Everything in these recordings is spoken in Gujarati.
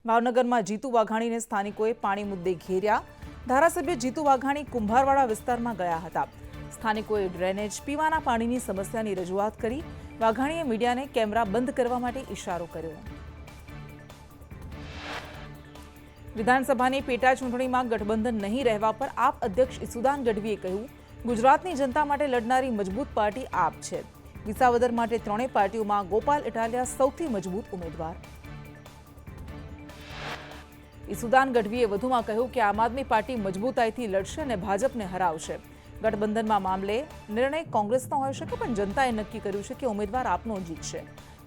ભાવનગરમાં જીતુ વાઘાણીને સ્થાનિકોએ પાણી મુદ્દે ઘેર્યા। ધારાસભ્ય જીતુ વાઘાણી કુંભારવાડા વિસ્તારમાં ગયા હતા। સ્થાનિકોએ ડ્રેનેજ, પીવાના પાણીની સમસ્યાની રજૂઆત કરી। વાઘાણીએ મીડિયાને કેમેરા બંધ કરવા માટે ઇશારો કર્યો। વિધાનસભાની પેટા ચૂંટણીમાં ગઠબંધન નહીં રહેવા પર આપ અધ્યક્ષ ઈસુદાન ગઢવીએ કહ્યું, ગુજરાતની જનતા માટે લડનારી મજબૂત પાર્ટી આપ છે। વિસાવદર માટે ત્રણેય પાર્ટીઓમાં ગોપાલ ઇટાલિયા સૌથી મજબૂત ઉમેદવાર। ઈસુદાન ગઢવીએ વધુમાં કહ્યું કે આમ આદમી પાર્ટી મજબૂતાઈથી લડશે અને ભાજપને હરાવશે। ગઠબંધનમાં મામલે નિર્ણય કોંગ્રેસનો હોઈ શકે, પણ જનતાએ નક્કી કર્યું છે કે ઉમેદવાર આપનો જીતશે।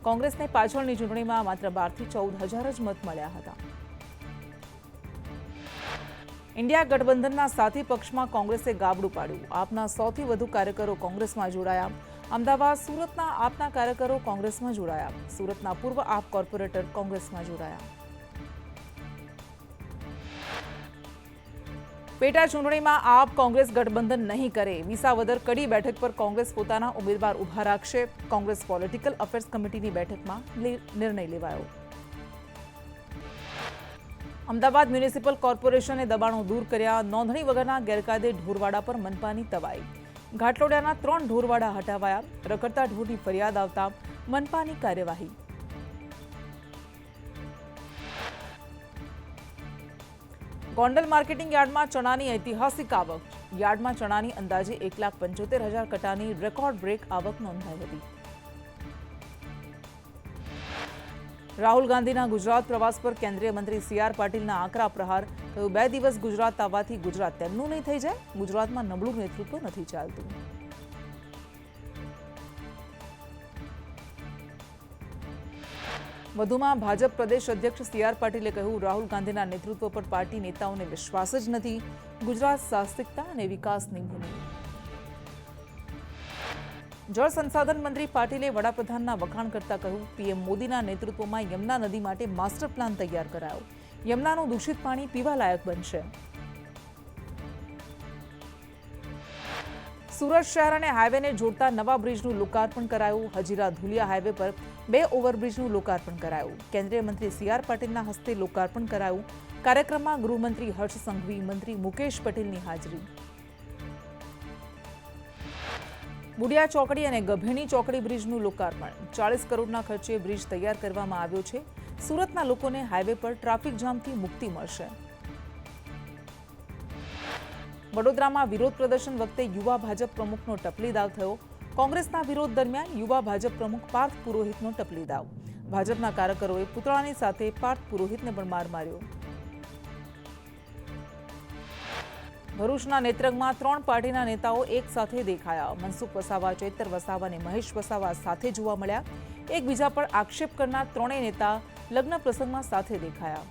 કોંગ્રેસને પાછળની ચૂંટણીમાં માત્ર 12 થી 14,000 જ મત મળ્યા હતા। ઇન્ડિયા ગઠબંધનના સાથી પક્ષમાં કોંગ્રેસે ગાબડું પાડ્યું। આપના 100થી વધુ કાર્યકરો કોંગ્રેસમાં જોડાયા। અમદાવાદ, સુરતના આપના કાર્યકરો કોંગ્રેસમાં જોડાયા। સુરતના પૂર્વ આપ કોર્પોરેટર કોંગ્રેસમાં જોડાયા। પેટા ચૂંટણીમાં આપ કોંગ્રેસ ગઠબંધન નહીં કરે। વિસાવદર કડી બેઠક પર કોંગ્રેસ પોતાના ઉમેદવાર ઉભા રાખશે। કોંગ્રેસ પોલિટિકલ અફેર્સ કમિટીની બેઠકમાં નિર્ણય લેવાયો। અમદાવાદ મ્યુનિસિપલ કોર્પોરેશને દબાણો દૂર કર્યા। નોંધણી વગરના ગેરકાયદે ઢોરવાડા પર મનપાની તવાઈ। ઘાટલોડિયાના 3 ઢોરવાડા હટાવાયા। રખડતા ઢોરની ફરિયાદ આવતા મનપાની કાર્યવાહી। ગોંડલ માર્કેટિંગ યાર્ડમાં ચણાની ઐતિહાસિક આવક। યાર્ડમાં ચણાની અંદાજે 1,75,000 કટાની રેકોર્ડ બ્રેક આવક નોંધાઈ હતી। રાહુલ ગાંધીના ગુજરાત પ્રવાસ પર કેન્દ્રીય મંત્રી CR પાટીલના આકરા પ્રહાર। કહ્યું, 2 દિવસ ગુજરાત આવવાથી ગુજરાત તેમનું નહીં થઈ જાય। ગુજરાતમાં નબળું નેતૃત્વ નથી ચાલતું। વધુમાં ભાજપ પ્રદેશ અધ્યક્ષ CR પાટીલે કહ્યું, રાહુલ ગાંધીના નેતૃત્વ પર પાર્ટી નેતાઓને વિશ્વાસ જ નથી। ગુજરાત સાહસિકતા અને વિકાસની ભૂમિ। જળ સંસાધન મંત્રી પાટીલે વડાપ્રધાનના વખાણ કરતા કહ્યું, PM મોદીના નેતૃત્વમાં યમુના નદી માટે માસ્ટર પ્લાન તૈયાર કરાયો। યમુનાનું દૂષિત પાણી પીવા લાયક બનશે। સુરત શહેર અને હાઈવેને જોડતા નવા બ્રિજનું લોકાર્પણ કરાયું। હજીરા ધુલિયા હાઈવે પર 2 ઓવરબ્રિજનું લોકાર્પણ કરાયું। કેન્દ્રીય મંત્રી CR પાટીલના હસ્તે લોકાર્પણ કરાયું। કાર્યક્રમમાં ગૃહમંત્રી હર્ષ સંઘવી, મંત્રી મુકેશ પટેલની હાજરી। બુડિયા ચોકડી અને ગભેણી ચોકડી બ્રિજનું લોકાર્પણ। 40 કરોડના ખર્ચે બ્રિજ તૈયાર કરવામાં આવ્યો છે। સુરતના લોકોને હાઈવે પર ટ્રાફિક જામથી મુક્તિ મળશે। વડોદરામાં વિરોધ પ્રદર્શન વખતે યુવા ભાજપ પ્રમુખનો ટપલી દાવ થયો। કોંગ્રેસના વિરોધ દરમિયાન યુવા ભાજપ પ્રમુખ પાર્થ પુરોહિતનો ટપલી દાવ। ભાજપના કાર્યકરોએ પુતળાની સાથે પાર્થ પુરોહિતને પણ માર માર્યો। ભરૂચના નેત્રંગમાં 3 પાર્ટીના નેતાઓ એક સાથે દેખાયા। મનસુખ વસાવા, ચૈતર વસાવા અને મહેશ વસાવા સાથે જોવા મળ્યા। એકબીજા પર આક્ષેપ કરનાર ત્રણેય નેતા લગ્ન પ્રસંગમાં સાથે દેખાયા।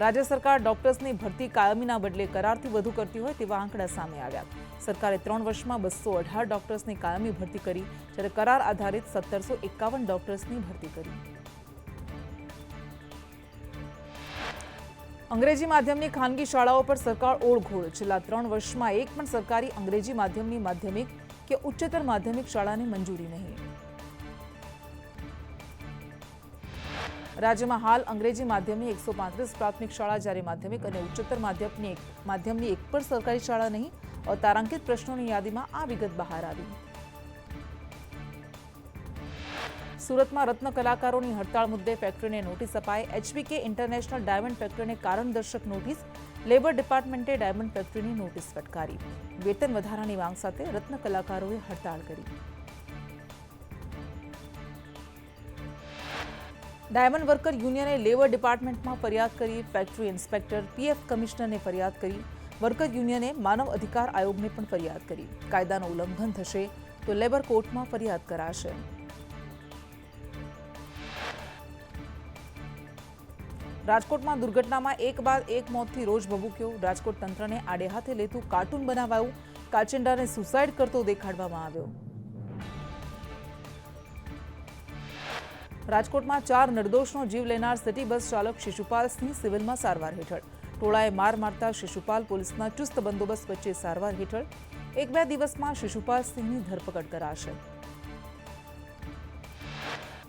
રાજ્ય સરકાર ડોક્ટર્સની ભરતી કાયમીના બદલે કરારથી વધુ કરતી હોય તેવા આંકડા સામે આવ્યા। સરકારે 3 વર્ષમાં 218 ડોક્ટર્સની કાયમી ભરતી કરી, જ્યારે કરાર આધારિત 1751 ડોક્ટર્સની ભરતી કરી। અંગ્રેજી માધ્યમની ખાનગી શાળાઓ પર સરકાર ઓળઘોળ। છેલ્લા 3 વર્ષમાં એક પણ સરકારી અંગ્રેજી માધ્યમની માધ્યમિક કે ઉચ્ચતર માધ્યમિક શાળાને મંજૂરી નહીં। રાજ્યમાં હાલ અંગ્રેજી માધ્યમની 135 પ્રાથમિક શાળા, જ્યારે માધ્યમિક અને ઉચ્ચતર માધ્યમની એક પણ સરકારી શાળા નહીં। તારાંકિત પ્રશ્નોની યાદીમાં આ વિગત બહાર આવી। સુરતમાં રત્ન કલાકારોની હડતાળ મુદ્દે ફેક્ટરીને નોટિસ અપાઈ। HBK ઇન્ટરનેશનલ ડાયમંડ ફેક્ટરીને કારણદર્શક નોટિસ। લેબર ડિપાર્ટમેન્ટે ડાયમંડ ફેક્ટરીની નોટિસ ફટકારી। વેતન વધારાની માંગ સાથે રત્ન કલાકારોએ હડતાળ કરી। ડાયમંડ વર્કર યુનિયને લેબર ડિપાર્ટમેન્ટમાં ફરિયાદ કરી। ફેક્ટરી ઇન્સ્પેક્ટર, PF કમિશનરને ફરિયાદ કરી। વર્કર યુનિયને માનવ અધિકાર આયોગને પણ ફરિયાદ કરી। કાયદાનું ઉલ્લંઘન થશે તો લેબર કોર્ટમાં ફરિયાદ કરાશે। રાજકોટમાં દુર્ઘટનામાં એક બાદ એક મોતથી રોષ ભભૂક્યો। રાજકોટ તંત્રને આડે હાથે લેતું કાર્ટૂન બનાવાયું। કાચિંડાને સુસાઇડ કરતો દેખાડવામાં આવ્યો। રાજકોટમાં 4 નિર્દોષનો જીવ લેનાર સિટી બસ ચાલક શિશુપાલ સિંહ સિવિલમાં સારવાર હેઠળ। ટોળાએ માર મારતા શિશુપાલ પોલીસના ચુસ્ત બંદોબસ્ત વચ્ચે સારવાર હેઠળ। 1-2 દિવસમાં શિશુપાલ સિંહની ધરપકડ કરાશે।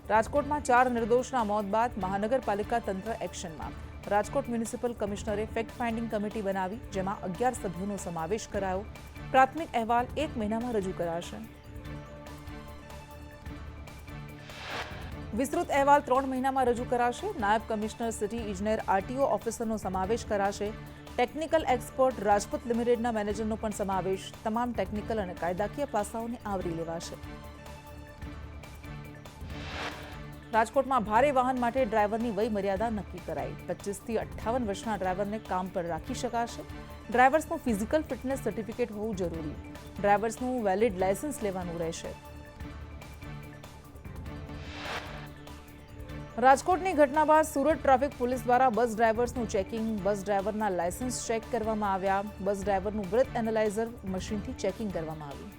રાજકોટમાં 4 નિર્દોષના મોત બાદ મહાનગરપાલિકા તંત્ર એક્શનમાં. રાજકોટ મ્યુનિસિપલ કમિશનરે ફેક્ટ ફાઇન્ડિંગ કમિટી બનાવી, જેમાં 11 સભ્યોનો સમાવેશ કરાયો. પ્રાથમિક અહેવાલ 1 મહિનામાં રજૂ કરાશે. વિસ્તૃત અહેવાલ 3 મહિનામાં રજૂ કરાશે. નાયબ કમિશનર, સિટી ઇજનેર, આરટીઓ ઓફિસરનો સમાવેશ કરાશે. ટેકનિકલ એક્સપર્ટ, રાજપૂત લિમિટેડના મેનેજરનો પણ સમાવેશ. તમામ ટેકનિકલ અને કાયદાકીય પાસાઓને આવરી લેવાશે. રાજકોટમાં ભારે વાહન માટે ડ્રાઈવરની વય મર્યાદા નક્કી કરાઈ. 25 થી 58 વર્ષના ડ્રાઈવરને કામ પર રાખી શકાશે. ડ્રાઈવર્સનું ફિઝિકલ ફિટનેસ સર્ટિફિકેટ હોવું જરૂરી. ડ્રાઈવર્સનું વેલિડ લાયસન્સ લેવાનું રહેશે. રાજકોટની ઘટના બાદ સુરત ટ્રાફિક પોલીસ દ્વારા બસ ડ્રાઈવર્સનું ચેકિંગ, બસ ડ્રાઈવરના લાયસન્સ ચેક કરવામાં આવ્યા. બસ ડ્રાઈવરનું બ્રેથ એનાલાઇઝર મશીનથી ચેકિંગ કરવામાં આવ્યું.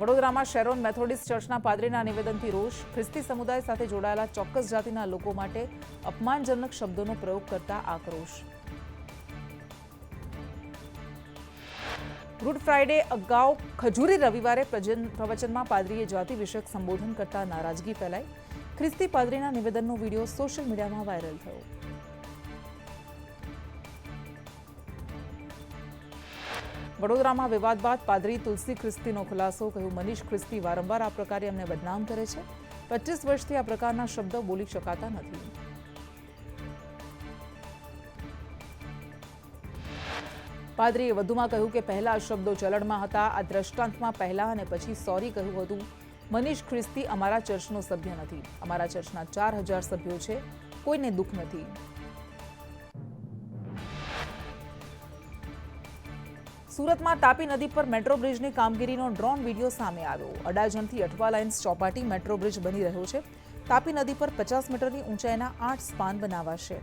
વડોદરામાં શેરોન મેથોડિસ્ટ ચર્ચના પાદરીના નિવેદનથી રોષ. ખ્રિસ્તી સમુદાય સાથે જોડાયેલા ચોક્કસ જાતિના લોકો માટે અપમાનજનક શબ્દોનો પ્રયોગ કરતા આક્રોશ. ગુડ ફ્રાઇડે અગાઉ ખજૂરી રવિવારે પ્રવચનમાં પાદરીએ જાતિ વિષયક સંબોધન કરતા નારાજગી ફેલાઈ. ખ્રિસ્તી પાદરીના નિવેદનનો વિડીયો સોશિયલ મીડિયામાં વાયરલ થયો. વડોદરામાં વિવાદ બાદ પાદરી તુલસી ખ્રિસ્તીનો ખુલાસો. કહ્યું, મનીષ ખ્રિસ્તી વારંવાર આ પ્રકારે અમને બદનામ કરે છે. 25 વર્ષથી આ પ્રકારના શબ્દો બોલી શકાતા નથી. પાદરીએ વધુમાં કહ્યું કે પહેલા આ શબ્દો ચલણમાં હતા. આ દ્રષ્ટાંતમાં પહેલા અને પછી સોરી કહ્યું હતું. મનીષ ખ્રિસ્તી અમારા ચર્ચનો સભ્ય નથી. અમારા ચર્ચના 4000 સભ્યો છે. કોઈને દુઃખ નથી. સુરતમાં તાપી નદી પર મેટ્રો બ્રિજની કામગીરીનો ડ્રોન વિડીયો સામે આવ્યો. અડાજણથી Athwa lines Chowpatty metro bridge બની રહ્યો છે. તાપી નદી પર 50 મીટરની ઊંચાઈના 8 સ્પાન બનાવાશે.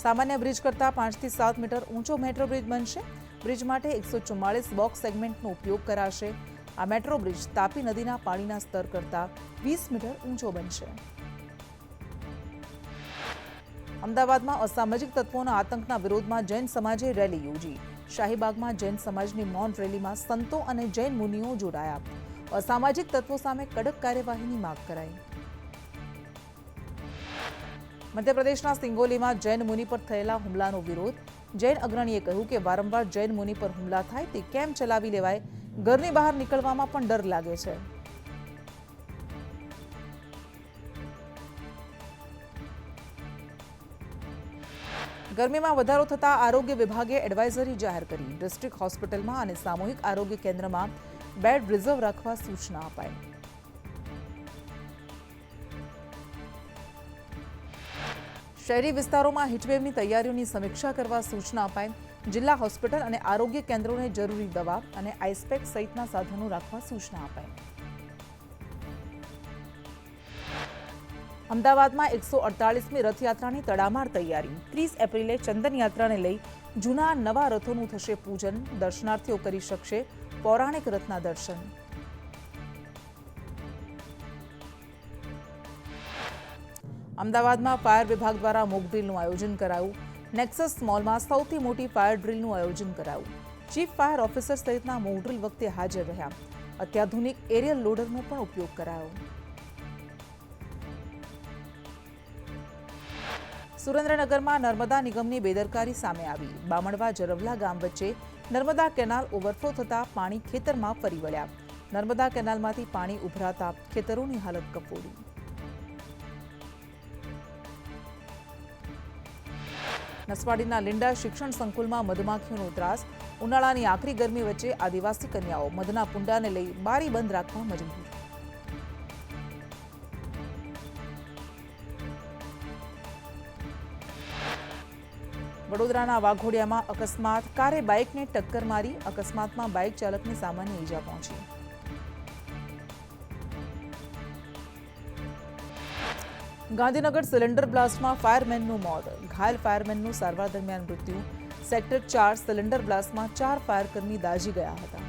સામાન્ય બ્રિજ કરતાં 5 થી 7 મીટર ઊંચો મેટ્રો બ્રિજ બનશે. બ્રિજ માટે 144 બોક્સ સેગમેન્ટનો ઉપયોગ કરાશે. આ મેટ્રો બ્રિજ તાપી નદીના પાણીના સ્તર કરતાં 20 મીટર ઊંચો બનશે. અમદાવાદમાં અસામાજિક તત્વોના આતંકના વિરોધમાં જૈન સમાજે રેલી યોજી. શાહીબાગમાં જૈન સમાજની મૌન રેલીમાં સંતો અને જૈન મુનિઓ જોડાયા. અસામાજિક તત્વો સામે કડક કાર્યવાહીની માંગ કરાઈ. મધ્યપ્રદેશના સિંગોલીમાં જૈન મુનિ પર થયેલા હુમલાનો વિરોધ. જૈન અગ્રણીએ કહ્યું કે વારંવાર જૈન મુનિ પર હુમલા થાય તે કેમ ચલાવી લેવાય. ઘરની બહાર નીકળવામાં પણ ડર લાગે છે. ગરમીમાં વધારો થતા આરોગ્ય વિભાગે એડવાઇઝરી જાહેર કરી. ડિસ્ટ્રિક્ટ હોસ્પિટલમાં અને સામૂહિક આરોગ્ય કેન્દ્રમાં બેડ રિઝર્વ રાખવા સૂચના અપાઈ. શહેરી વિસ્તારોમાં હીટવેવની તૈયારીઓની સમીક્ષા કરવા સૂચના અપાઈ. જિલ્લા હોસ્પિટલ અને આરોગ્ય કેન્દ્રોને જરૂરી દવા અને આઈસપેક સહિતના સાધનો રાખવા સૂચના અપાઈ. અમદાવાદમાં 148મી રથયાત્રાની તડામાર તૈયારી. 30 એપ્રિલે ચંદન યાત્રાને લઈ જૂના નવા રથોનું થશે પૂજન. દર્શનાર્થીઓ કરી શકશે પૌરાણિક રથના દર્શન. અમદાવાદમાં ફાયર વિભાગ દ્વારા મોક ડ્રીલનું આયોજન કરાયું. નેક્સસ મોલમાં સૌથી મોટી ફાયર ડ્રીલનું આયોજન કરાયું. ચીફ ફાયર ઓફિસર સહિતના મોક ડ્રીલ વખતે હાજર રહ્યા. અત્યાધુનિક એરિયલ લોડરનો પણ ઉપયોગ કરાયો. સુરેન્દ્રનગરમાં નર્મદા નિગમની બેદરકારી સામે આવી. બામણવા જરવલા ગામ વચ્ચે નર્મદા કેનાલ ઓવરફ્લો થતા પાણી ખેતરમાં ફરી વળ્યા. નર્મદા કેનાલમાંથી પાણી ઉભરાતા ખેતરોની હાલત કફોડી. નસવાડીના લિંડા શિક્ષણ સંકુલમાં મધમાખીઓનો ત્રાસ. ઉનાળાની આકરી ગરમી વચ્ચે આદિવાસી કન્યાઓ મધના પુંડાને લઈ બારી બંધ રાખવા મજબૂર. વડોદરાના વાઘોડિયામાં અકસ્માત. કારે બાઇકને ટક્કર મારી. અકસ્માતમાં બાઇક ચાલકને સામાન્ય ઈજા પહોંચી. ગાંધીનગર સિલિન્ડર બ્લાસ્ટમાં ફાયરમેનનું મોત. ઘાયલ ફાયરમેનનું સારવાર દરમિયાન મૃત્યુ. સેક્ટર 4 સિલિન્ડર બ્લાસ્ટમાં 4 ફાયરકર્મી દાઝી ગયા હતા.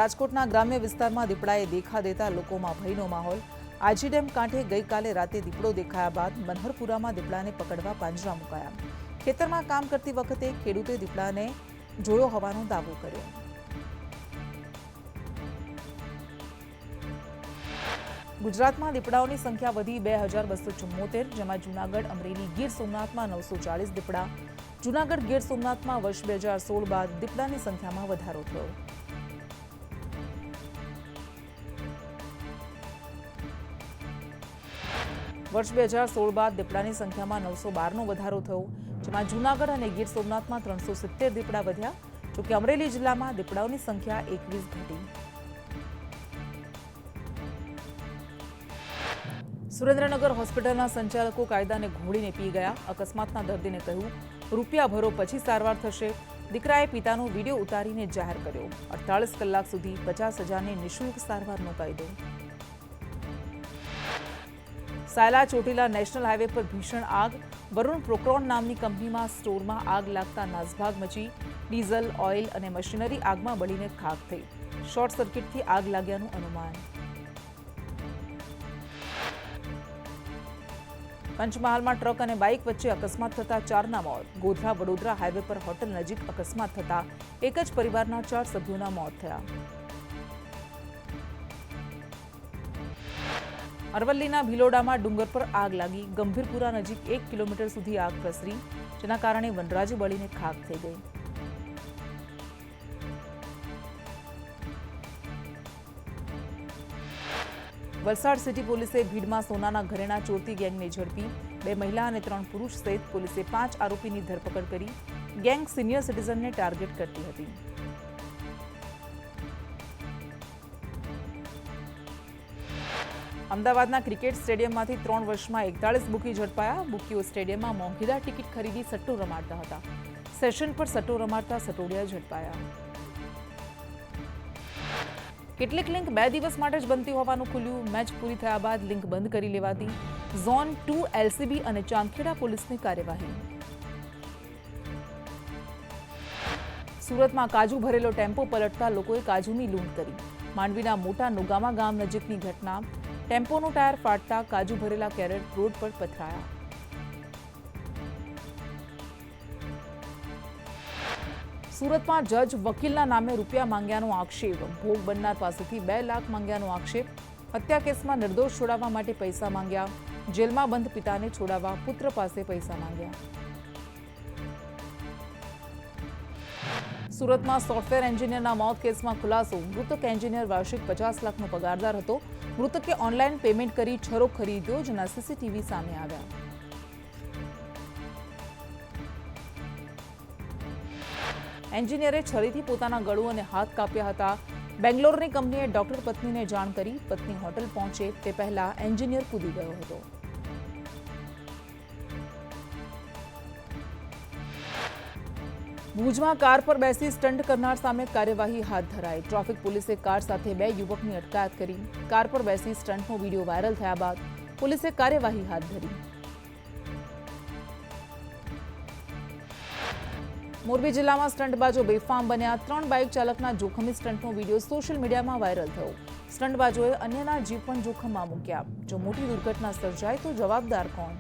રાજકોટના ગ્રામ્ય વિસ્તારમાં દીપડાએ દેખા દેતા લોકોમાં ભયનો માહોલ. આજી ડેમ કાંઠે ગઈકાલે રાતે દીપડો દેખાયા બાદ મનહરપુરામાં દીપડાને પકડવા પાંજરા મુકાયા. ખેતરમાં કામ કરતી વખતે ખેડૂતે દીપડાને જોયો હોવાનો દાવો કર્યો. ગુજરાતમાં દીપડાઓની સંખ્યા વધી 2274, જેમાં જૂનાગઢ, અમરેલી, ગીર સોમનાથમાં 940 દીપડા. જૂનાગઢ, ગીર સોમનાથમાં વર્ષ 2016 બાદ દીપડાની સંખ્યામાં વધારો થયો. વર્ષ 2016 બાદ દીપડાની સંખ્યામાં 912નો વધારો થયો, જેમાં જૂનાગઢ અને ગીર સોમનાથમાં 370 દીપડા વધ્યા. જોકે અમરેલી જિલ્લામાં દીપડાઓની સંખ્યા 21 ઘટી. સુરેન્દ્રનગર હોસ્પિટલના સંચાલકો કાયદાને ઘોડીને પી ગયા. અકસ્માતના દર્દીને કહ્યું, રૂપિયા ભરો પછી સારવાર થશે. દીકરાએ પિતાનો વિડીયો ઉતારીને જાહેર કર્યો. 48 કલાક સુધી 50,000ની નિઃશુલ્ક સારવારનો કાયદો. સાયલા ચોટીલા નેશનલ હાઈવે પર ભીષણ આગ. વરુણ પ્રોક્રોન નામની કંપનીમાં સ્ટોરમાં આગ લાગતા નાસભાગ મચી. ડીઝલ, ઓઇલ અને મશીનરી આગમાં બળીને ખાખ થઈ. શોર્ટ સર્કિટથી આગ લાગ્યાનું અનુમાન. પંચમહાલમાં ટ્રક અને બાઇક વચ્ચે અકસ્માત થતા 4ના મોત. ગોધરા વડોદરા હાઈવે પર હોટલ નજીક અકસ્માત થતા એક જ પરિવારના 4 સભ્યોના મોત થયા. અરવલ્લીના ભિલોડામાં ડુંગર પર આગ લાગી. ગંભીરપુરા નજીક 1 કિલોમીટર સુધી આગ પ્રસરી, જેના કારણે વનરાજી બળીને ખાખ થઈ ગઈ. વલસાડ સિટી પોલીસે ભીડમાં સોનાના ઘરેણા ચોરતી ગેંગને ઝડપી. 2 મહિલા અને 3 પુરુષ સહિત પોલીસે 5 આરોપીની ધરપકડ કરી. ગેંગ સિનિયર સિટીઝનને ટાર્ગેટ કરતી હતી. અમદાવાદના ક્રિકેટ સ્ટેડિયમમાંથી 3 વર્ષમાં 41 બુકી ઝડપાયા. બુકીઓ સ્ટેડિયમમાં મોંઘીદાર ટિકિટ ખરીદી સટ્ટો રમાડતા હતા. સેશન પર સટ્ટો રમાડતા સટોડિયા ઝડપાયા. કેટલીક લિંક 2 દિવસ માટે જ બનતી હોવાનું ખુલ્યું. મેચ પૂરી થયા બાદ લિંક બંધ કરી લેવાતી. ઝોન 2 એલસીબી અને ચાંદખેડા પોલીસની કાર્યવાહી. સુરતમાં કાજુ ભરેલો ટેમ્પો પલટતા લોકોએ કાજુની લૂંટ કરી. માંડવીના મોટા નુગામા ગામ નજીકની ઘટના. ટેમ્પોનું ટાયર ફાટતા કાજુ ભરેલા કેરેટ રોડ પર પથરાયા. સુરતમાં જજ વકીલના નામે રૂપિયા માંગ્યાનો આક્ષેપ. ભોગ બનનાર પાસેથી 2 લાખ માંગ્યાનો આક્ષેપ. હત્યા કેસમાં નિર્દોષ છોડાવવા માટે પૈસા માંગ્યા. જેલમાં બંધ પિતાને છોડાવવા પુત્ર પાસે પૈસા માંગ્યા. સુરતમાં સોફ્ટવેર એન્જિનિયરના મોત કેસમાં ખુલાસો. મૃતક એન્જિનિયર વાર્ષિક 50 લાખનો પગારદાર હતો. મૃતકે ઓનલાઈન પેમેન્ટ કરી છરો ખરીદ્યો, જેના સીસીટીવી સામે આવ્યા. એન્જિનિયરે છરીથી પોતાના ગળું અને હાથ કાપ્યા હતા. બેંગ્લોરની કંપનીએ ડોક્ટર પત્નીને જાણ કરી. પત્ની હોટલ પહોંચે તે પહેલા એન્જિનિયર કૂદી ગયો હતો. ભુજમાં કાર પર બેસી સ્ટન્ટ કરનાર સામે કાર્યવાહી હાથ ધરાઈ. ટ્રાફિક પોલીસે કાર સાથે 2 યુવકની અટકાયત કરી. કાર પર બેસી સ્ટન્ટનો વિડીયો વાયરલ થયા બાદ પોલીસે કાર્યવાહી હાથ ધરી. મોરબી જિલ્લામાં સ્ટન્ટબાજો બેફામ બન્યા. 3 બાઇક ચાલકના જોખમી સ્ટન્ટનો વિડીયો સોશિયલ મીડિયામાં વાયરલ થયો. સ્ટન્ટબાજોએ અન્યના જીવ પણ જોખમમાં મૂક્યા. જો મોટી દુર્ઘટના સર્જાય તો જવાબદાર કોણ?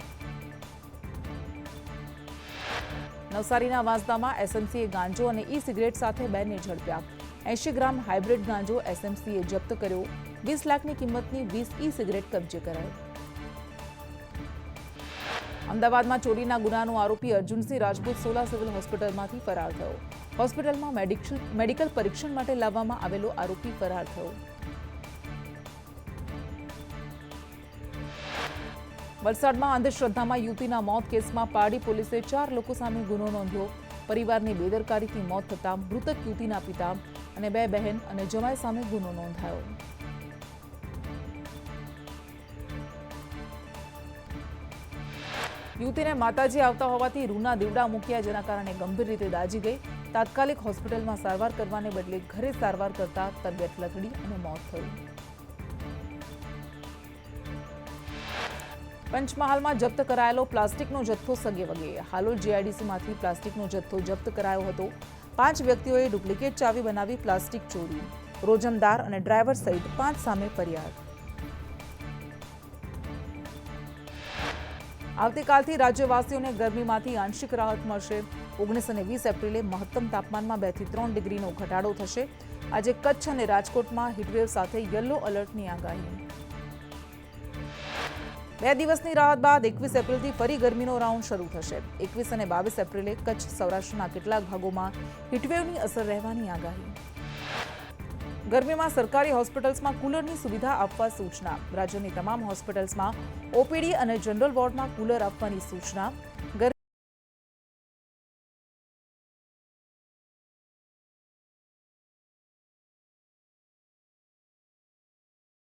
નવસારીના વાંસદામાં એસએમસીએ ગાંજો અને ઈ સિગરેટ સાથે 2ને ઝડપ્યા. 80 ગ્રામ હાઇબ્રિડ ગાંજો એસએમસીએ જપ્ત કર્યો. 20 લાખની કિંમતની 20 ઈ સિગરેટ કબજે કરાઈ. અમદાવાદમાં ચોરીના ગુનાનો આરોપી અર્જુનસિંહ રાજપૂત સોલા સિવિલ હોસ્પિટલમાંથી ફરાર થયો. હોસ્પિટલમાં મેડિકલ પરીક્ષણ માટે લાવવામાં આવેલો આરોપી ફરાર થયો. વલસાડમાં અંધશ્રદ્ધામાં યુવતીના મોત કેસમાં પારડી પોલીસે 4 લોકો સામે ગુનો નોંધ્યો. પરિવારની બેદરકારીથી મોત થતાં મૃતક યુવતીના પિતા અને 2 બહેન અને જમાઈ સામે ગુનો નોંધાયો. યુવતીને માતાજી આવતા હોવાથી રૂના દીવડા મૂક્યા, જેના કારણે ગંભીર રીતે દાઝી ગઈ. તાત્કાલિક હોસ્પિટલમાં સારવાર કરવાને બદલે ઘરે સારવાર કરતા તબિયત લથડી અને મોત થયું. પંચમહાલમાં જપ્ત કરાયેલો પ્લાસ્ટિકનો જથ્થો સગેવગે. હાલોલ જીઆઈડીસીમાંથી પ્લાસ્ટિકનો જથ્થો જપ્ત કરાયો હતો. 5 વ્યક્તિઓએ ડુપ્લિકેટ ચાવી બનાવી પ્લાસ્ટિક ચોર્યું. રોજમદાર અને ડ્રાઈવર સહિત 5 સામે ફરિયાદ. આવતીકાલથી રાજ્યવાસીઓને ગરમીમાંથી આંશિક રાહત મળશે. 19 અને 20 એપ્રિલે મહત્તમ તાપમાનમાં 2 થી 3 ડિગ્રીનો ઘટાડો થશે. આજે કચ્છ અને રાજકોટમાં હીટવેવ સાથે યલો એલર્ટની આગાહી. 2 દિવસની રાહત બાદ 21 એપ્રિલથી ફરી ગરમીનો રાઉન્ડ શરૂ થશે. 21 અને 22 એપ્રિલે કચ્છ સૌરાષ્ટ્રના કેટલાક ભાગોમાં હીટવેવની અસર રહેવાની આગાહી. ગરમીમાં સરકારી હોસ્પિટલ્સમાં કુલરની સુવિધા આપવા સૂચના. રાજ્યની તમામ હોસ્પિટલ્સમાં ઓપીડી અને જનરલ વોર્ડમાં કુલર આપવાની સૂચના.